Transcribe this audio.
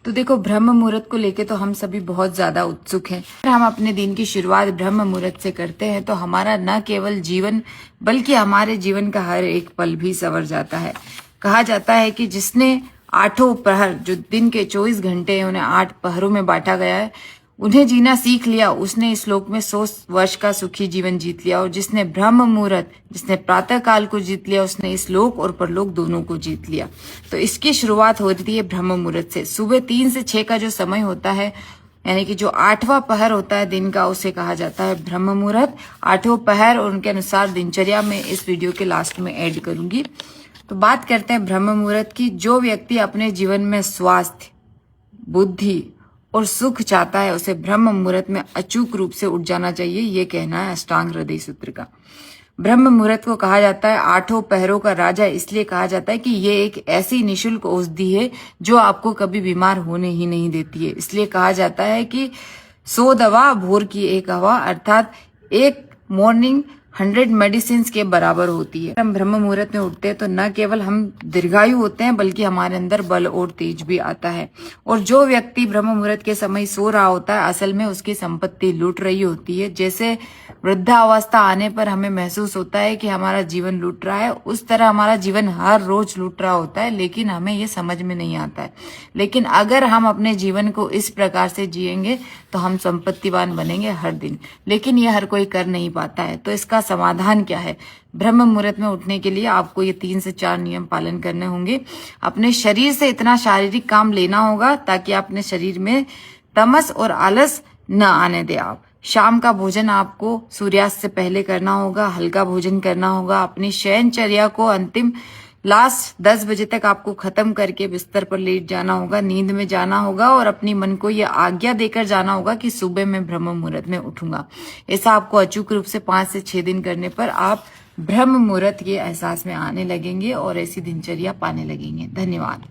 तो देखो, ब्रह्म मुहूर्त को लेके तो हम सभी बहुत ज्यादा उत्सुक हैं। अगर हम अपने दिन की शुरुआत ब्रह्म मुहूर्त से करते हैं तो हमारा न केवल जीवन बल्कि हमारे जीवन का हर एक पल भी संवर जाता है। कहा जाता है कि जिसने आठों पहर, जो दिन के 24 घंटे हैं, उन्हें 8 पहरों में बांटा गया है, उन्हें जीना सीख लिया, उसने इस लोक में 100 वर्ष का सुखी जीवन जीत लिया। और जिसने ब्रह्म मुहूर्त, जिसने प्रातः काल को जीत लिया, उसने इस लोक और परलोक दोनों को जीत लिया। तो इसकी शुरुआत होती है ब्रह्म मुहूर्त से। सुबह 3 से 6 का जो समय होता है, यानी कि जो 8वां पहर होता है दिन का, उसे कहा जाता है ब्रह्म मुहूर्त। 8वां पहर और उनके अनुसार दिनचर्या में इस वीडियो के लास्ट में ऐड करूंगी। तो बात करते हैं ब्रह्म मुहूर्त की। जो व्यक्ति अपने जीवन में स्वास्थ्य, बुद्धि और सुख चाहता है, उसे ब्रह्म मुहूर्त में अचूक रूप से उठ जाना चाहिए। ये कहना है अष्टांग हृदय सूत्र का। ब्रह्म मुहूर्त को कहा जाता है 8 पहरों का राजा, इसलिए कहा जाता है कि ये एक ऐसी निशुल्क औषधि है जो आपको कभी बीमार होने ही नहीं देती है। इसलिए कहा जाता है कि 100 दवा भोर की एक हवा, अर्थात एक मॉर्निंग 100 मेडिसिन के बराबर होती है। हम ब्रह्म मुहूर्त में उठते हैं तो न केवल हम दीर्घायु होते हैं बल्कि हमारे अंदर बल और तेज भी आता है। और जो व्यक्ति ब्रह्म मुहूर्त के समय सो रहा होता है, असल में उसकी संपत्ति लूट रही होती है। जैसे वृद्धावस्था आने पर हमें महसूस होता है कि हमारा जीवन लूट रहा है, उस तरह हमारा जीवन हर रोज लूट रहा होता है, लेकिन हमें ये समझ में नहीं आता है। लेकिन अगर हम अपने जीवन को इस प्रकार से जिएंगे तो हम संपत्तिवान बनेंगे हर दिन। लेकिन ये हर कोई कर नहीं पाता है। तो इसका समाधान क्या है? ब्रह्म मुहूर्त में उठने के लिए आपको ये 3 से 4 नियम पालन करने होंगे। अपने शरीर से इतना शारीरिक काम लेना होगा ताकि अपने शरीर में तमस और आलस न आने दे। आप शाम का भोजन आपको सूर्यास्त से पहले करना होगा, हल्का भोजन करना होगा। अपनी शयनचर्या को अंतिम लास्ट 10 बजे तक आपको खत्म करके बिस्तर पर लेट जाना होगा, नींद में जाना होगा और अपनी मन को यह आज्ञा देकर जाना होगा कि सुबह मैं ब्रह्म मुहूर्त में उठूंगा। ऐसा आपको अचूक रूप से 5 से 6 दिन करने पर आप ब्रह्म मुहूर्त के एहसास में आने लगेंगे और ऐसी दिनचर्या पाने लगेंगे। धन्यवाद।